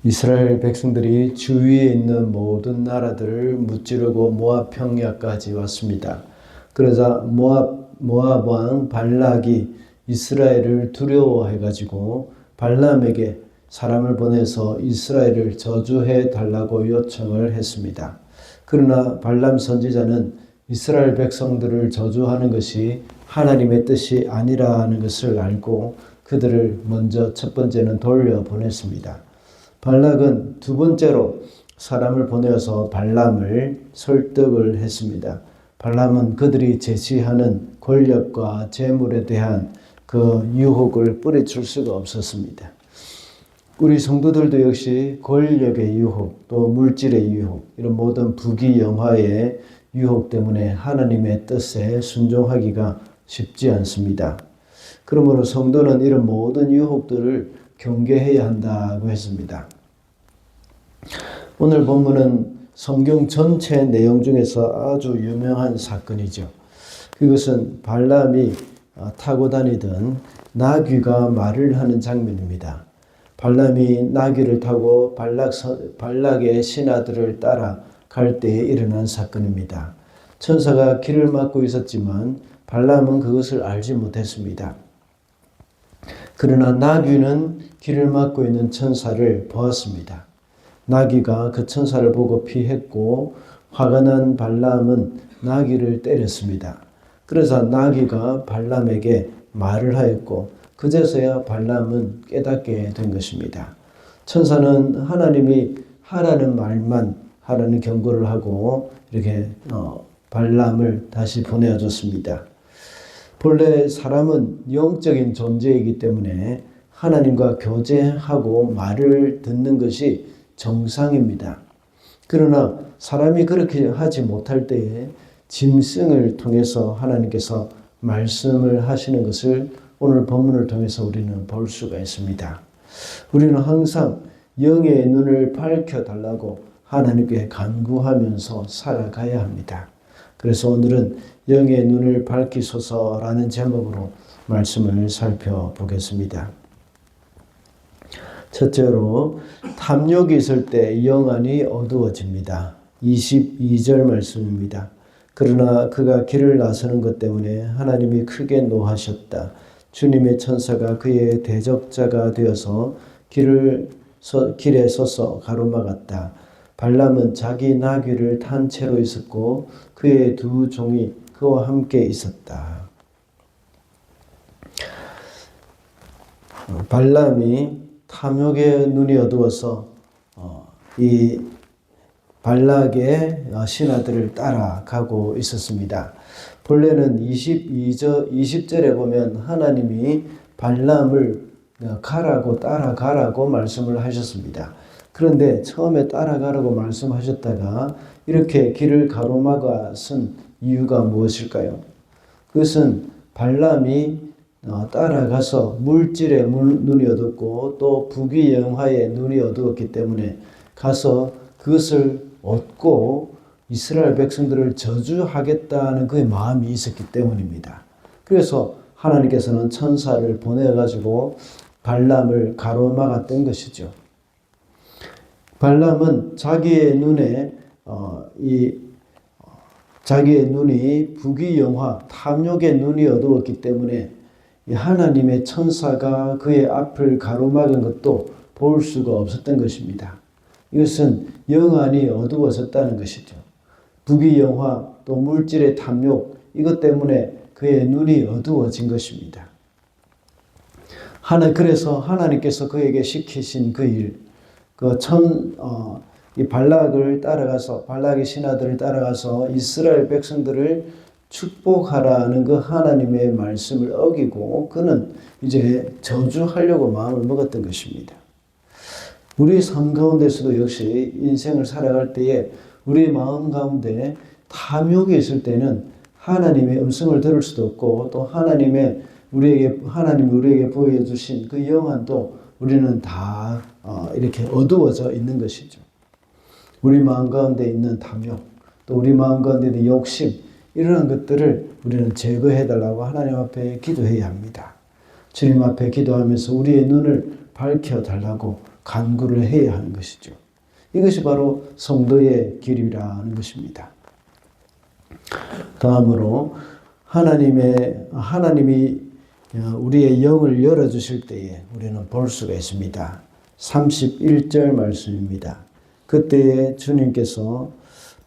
이스라엘 백성들이 주위에 있는 모든 나라들을 무찌르고 모압 평야까지 왔습니다. 그러자 모압 왕 발락이 이스라엘을 두려워해가지고 발람에게 사람을 보내서 이스라엘을 저주해 달라고 요청을 했습니다. 그러나 발람 선지자는 이스라엘 백성들을 저주하는 것이 하나님의 뜻이 아니라는 것을 알고 그들을 먼저 첫 번째는 돌려보냈습니다. 발락은 두 번째로 사람을 보내어서 발람을 설득을 했습니다. 발람은 그들이 제시하는 권력과 재물에 대한 그 유혹을 뿌리칠 수가 없었습니다. 우리 성도들도 역시 권력의 유혹, 또 물질의 유혹, 이런 모든 부귀영화의 유혹 때문에 하나님의 뜻에 순종하기가 쉽지 않습니다. 그러므로 성도는 이런 모든 유혹들을 경계해야 한다고 했습니다. 오늘 본문은 성경 전체 내용 중에서 아주 유명한 사건이죠. 그것은 발람이 타고 다니던 나귀가 말을 하는 장면입니다. 발람이 나귀를 타고 발락의 신하들을 따라 갈 때에 일어난 사건입니다. 천사가 길을 막고 있었지만 발람은 그것을 알지 못했습니다. 그러나 나귀는 길을 막고 있는 천사를 보았습니다. 나귀가 그 천사를 보고 피했고 화가 난 발람은 나귀를 때렸습니다. 그래서 나귀가 발람에게 말을 하였고 그제서야 발람은 깨닫게 된 것입니다. 천사는 하나님이 하라는 말만 하라는 경고를 하고 이렇게 발람을 다시 보내줬습니다. 본래 사람은 영적인 존재이기 때문에 하나님과 교제하고 말을 듣는 것이 정상입니다. 그러나 사람이 그렇게 하지 못할 때에 짐승을 통해서 하나님께서 말씀을 하시는 것을 오늘 본문을 통해서 우리는 볼 수가 있습니다. 우리는 항상 영의 눈을 밝혀달라고 하나님께 간구하면서 살아가야 합니다. 그래서 오늘은 영의 눈을 밝히소서라는 제목으로 말씀을 살펴보겠습니다. 첫째로 탐욕이 있을 때 영안이 어두워집니다. 22절 말씀입니다. 그러나 그가 길을 나서는 것 때문에 하나님이 크게 노하셨다. 주님의 천사가 그의 대적자가 되어서 길에 서서 가로막았다. 발람은 자기 나귀를 탄 채로 있었고 그의 두 종이 그와 함께 있었다. 발람이 탐욕의 눈이 어두워서 이 발락의 신하들을 따라가고 있었습니다. 본래는 20절에 보면 하나님이 발람을 가라고 따라가라고 말씀을 하셨습니다. 그런데 처음에 따라가라고 말씀하셨다가 이렇게 길을 가로막아선 이유가 무엇일까요? 그것은 발람이 따라가서 물질의 눈이 어둡고 또 부귀영화의 눈이 어두웠기 때문에 가서 그것을 얻고 이스라엘 백성들을 저주하겠다는 그의 마음이 있었기 때문입니다. 그래서 하나님께서는 천사를 보내가지고 발람을 가로막았던 것이죠. 발람은 자기의 눈이 부귀영화, 탐욕의 눈이 어두웠기 때문에 하나님의 천사가 그의 앞을 가로막은 것도 볼 수가 없었던 것입니다. 이것은 영안이 어두워졌다는 것이죠. 부귀영화 또 물질의 탐욕 이것 때문에 그의 눈이 어두워진 것입니다. 그래서 하나님께서 그에게 시키신 그 일, 이 발락의 신하들을 따라가서 이스라엘 백성들을 축복하라는 그 하나님의 말씀을 어기고 그는 이제 저주하려고 마음을 먹었던 것입니다. 우리 삶 가운데서도 역시 인생을 살아갈 때에 우리 마음 가운데 탐욕이 있을 때는 하나님의 음성을 들을 수도 없고 또 하나님이 우리에게 보여주신 그 영안도 우리는 다 이렇게 어두워져 있는 것이죠. 우리 마음 가운데 있는 탐욕, 또 우리 마음 가운데 있는 욕심, 이러한 것들을 우리는 제거해달라고 하나님 앞에 기도해야 합니다. 주님 앞에 기도하면서 우리의 눈을 밝혀달라고 간구를 해야 하는 것이죠. 이것이 바로 성도의 길이라는 것입니다. 다음으로 하나님이 우리의 영을 열어주실 때에 우리는 볼 수가 있습니다. 31절 말씀입니다. 그때에 주님께서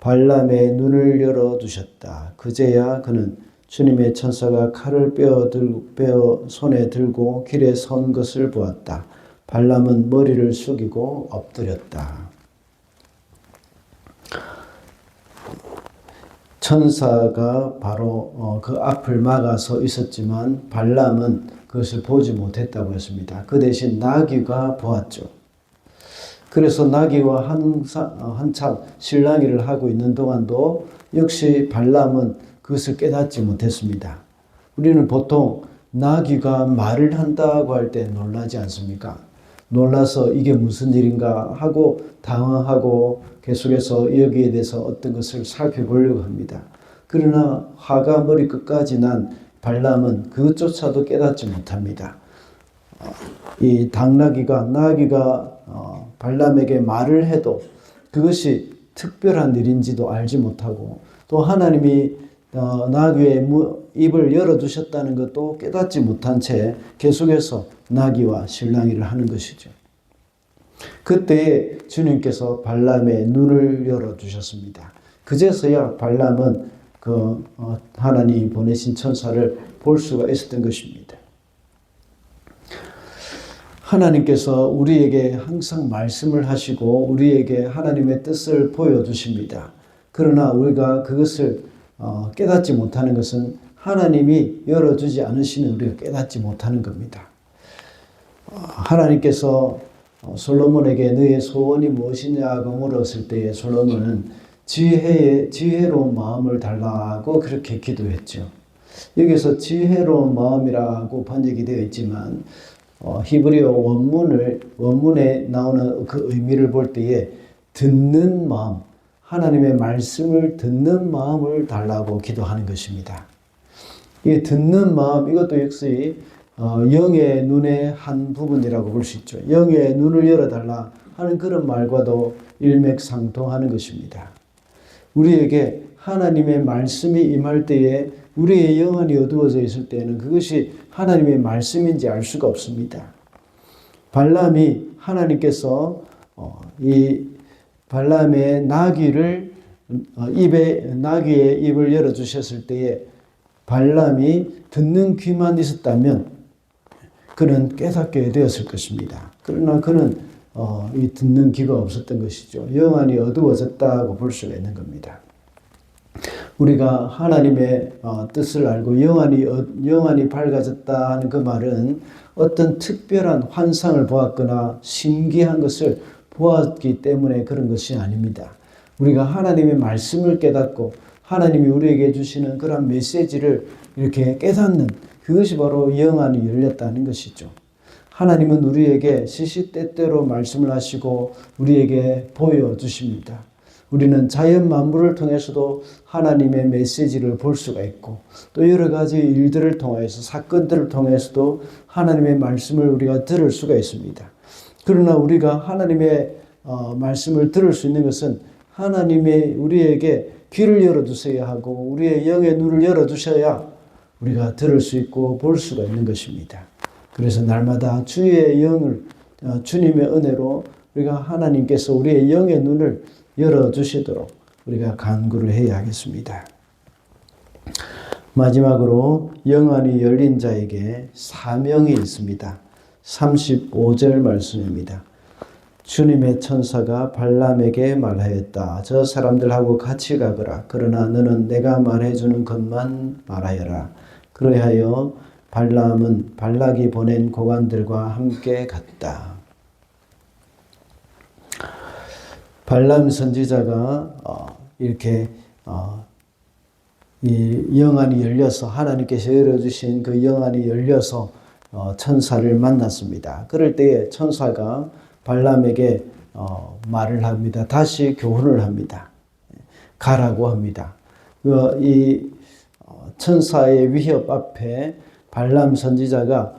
발람의 눈을 열어두셨다. 그제야 그는 주님의 천사가 칼을 빼어 손에 들고 길에 선 것을 보았다. 발람은 머리를 숙이고 엎드렸다. 천사가 바로 그 앞을 막아서 있었지만 발람은 그것을 보지 못했다고 했습니다. 그 대신 나귀가 보았죠. 그래서 나귀와 한참 실랑이를 하고 있는 동안도 역시 발람은 그것을 깨닫지 못했습니다. 우리는 보통 나귀가 말을 한다고 할 때 놀라지 않습니까? 놀라서 이게 무슨 일인가 하고 당황하고 계속해서 여기에 대해서 어떤 것을 살펴보려고 합니다. 그러나 화가 머리끝까지 난 발람은 그것조차도 깨닫지 못합니다. 이 나귀가 발람에게 말을 해도 그것이 특별한 일인지도 알지 못하고 또 하나님이 나귀의 입을 열어두셨다는 것도 깨닫지 못한 채 계속해서 나귀와 실랑이를 하는 것이죠. 그때에 주님께서 발람의 눈을 열어주셨습니다. 그제서야 발람은 하나님이 보내신 천사를 볼 수가 있었던 것입니다. 하나님께서 우리에게 항상 말씀을 하시고 우리에게 하나님의 뜻을 보여주십니다. 그러나 우리가 그것을 깨닫지 못하는 것은 하나님이 열어주지 않으시는 우리가 깨닫지 못하는 겁니다. 하나님께서 솔로몬에게 너의 소원이 무엇이냐고 물었을 때에 솔로몬은 지혜로운 마음을 달라고 그렇게 기도했죠. 여기서 지혜로운 마음이라고 번역이 되어 있지만 히브리어 원문에 나오는 그 의미를 볼 때에 듣는 마음, 하나님의 말씀을 듣는 마음을 달라고 기도하는 것입니다. 이 듣는 마음, 이것도 역시 영의 눈의 한 부분이라고 볼 수 있죠. 영의 눈을 열어달라 하는 그런 말과도 일맥상통하는 것입니다. 우리에게 하나님의 말씀이 임할 때에 우리의 영안이 어두워져 있을 때에는 그것이 하나님의 말씀인지 알 수가 없습니다. 발람이 하나님께서 이 발람의 나귀의 입을 열어주셨을 때에 발람이 듣는 귀만 있었다면 그는 깨닫게 되었을 것입니다. 그러나 그는 이 듣는 귀가 없었던 것이죠. 영안이 어두워졌다고 볼 수가 있는 겁니다. 우리가 하나님의 뜻을 알고 영안이 밝아졌다 하는 그 말은 어떤 특별한 환상을 보았거나 신기한 것을 보았기 때문에 그런 것이 아닙니다. 우리가 하나님의 말씀을 깨닫고 하나님이 우리에게 주시는 그런 메시지를 이렇게 깨닫는 그것이 바로 영안이 열렸다는 것이죠. 하나님은 우리에게 시시때때로 말씀을 하시고 우리에게 보여주십니다. 우리는 자연 만물을 통해서도 하나님의 메시지를 볼 수가 있고 또 여러 가지 일들을 통해서 사건들을 통해서도 하나님의 말씀을 우리가 들을 수가 있습니다. 그러나 우리가 하나님의 말씀을 들을 수 있는 것은 하나님의 우리에게 귀를 열어주셔야 하고 우리의 영의 눈을 열어주셔야 우리가 들을 수 있고 볼 수가 있는 것입니다. 그래서 날마다 주의 영을 주님의 은혜로 우리가 하나님께서 우리의 영의 눈을 열어주시도록 우리가 간구를 해야 하겠습니다. 마지막으로 영안이 열린 자에게 사명이 있습니다. 35절 말씀입니다. 주님의 천사가 발람에게 말하였다. 저 사람들하고 같이 가거라. 그러나 너는 내가 말해주는 것만 말하여라. 그리하여 발람은 발락이 보낸 고관들과 함께 갔다. 발람 선지자가 이렇게 이 영안이 열려서 하나님께서 열어주신 그 영안이 열려서 천사를 만났습니다. 그럴 때에 천사가 발람에게 말을 합니다. 다시 교훈을 합니다. 가라고 합니다. 이 천사의 위협 앞에 발람 선지자가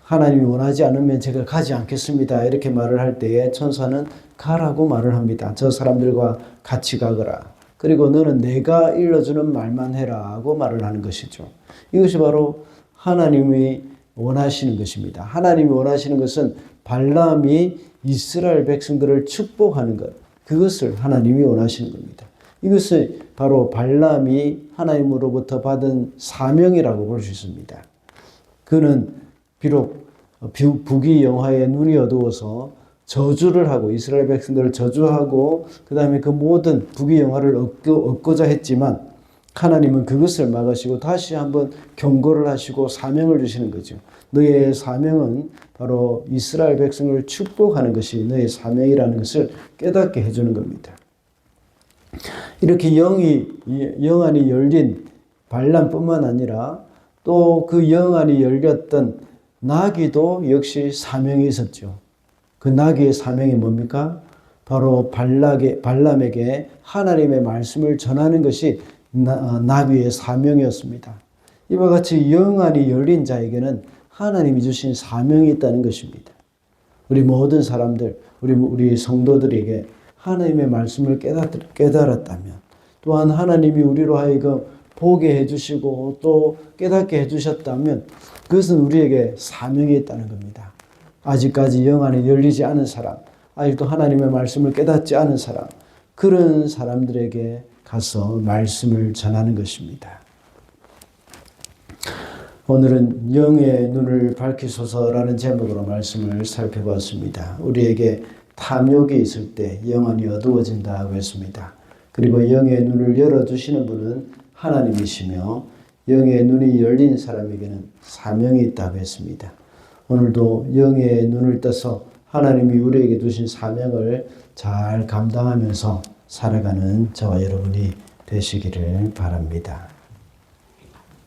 하나님이 원하지 않으면 제가 가지 않겠습니다. 이렇게 말을 할 때에 천사는 가라고 말을 합니다. 저 사람들과 같이 가거라. 그리고 너는 내가 일러주는 말만 해라 하고 말을 하는 것이죠. 이것이 바로 하나님이 원하시는 것입니다. 하나님이 원하시는 것은 발람이 이스라엘 백성들을 축복하는 것, 그것을 하나님이 원하시는 겁니다. 이것이 바로 발람이 하나님으로부터 받은 사명이라고 볼 수 있습니다. 그는 비록 북이 영화에 눈이 어두워서 저주를 하고 이스라엘 백성들을 저주하고 그 다음에 그 모든 북이 영화를 얻고자 했지만 하나님은 그것을 막으시고 다시 한번 경고를 하시고 사명을 주시는 거죠. 너의 사명은 바로 이스라엘 백성을 축복하는 것이 너의 사명이라는 것을 깨닫게 해주는 겁니다. 이렇게 영안이 열린 발람뿐만 아니라 또 그 영안이 열렸던 나귀도 역시 사명이 있었죠. 그 나귀의 사명이 뭡니까? 바로 발람에게 하나님의 말씀을 전하는 것이 나귀의 사명이었습니다. 이와 같이 영안이 열린 자에게는 하나님이 주신 사명이 있다는 것입니다. 우리 모든 사람들, 우리 성도들에게 하나님의 말씀을 깨달았다면, 또한 하나님이 우리로 하여금 보게 해주시고 또 깨닫게 해주셨다면 그것은 우리에게 사명이 있다는 겁니다. 아직까지 영안이 열리지 않은 사람, 아직도 하나님의 말씀을 깨닫지 않은 사람, 그런 사람들에게 가서 말씀을 전하는 것입니다. 오늘은 영의 눈을 밝히소서라는 제목으로 말씀을 살펴보았습니다. 우리에게 탐욕이 있을 때 영안이 어두워진다고 했습니다. 그리고 영의 눈을 열어주시는 분은 하나님이시며 영의 눈이 열린 사람에게는 사명이 있다고 했습니다. 오늘도 영의 눈을 떠서 하나님이 우리에게 주신 사명을 잘 감당하면서 살아가는 저와 여러분이 되시기를 바랍니다.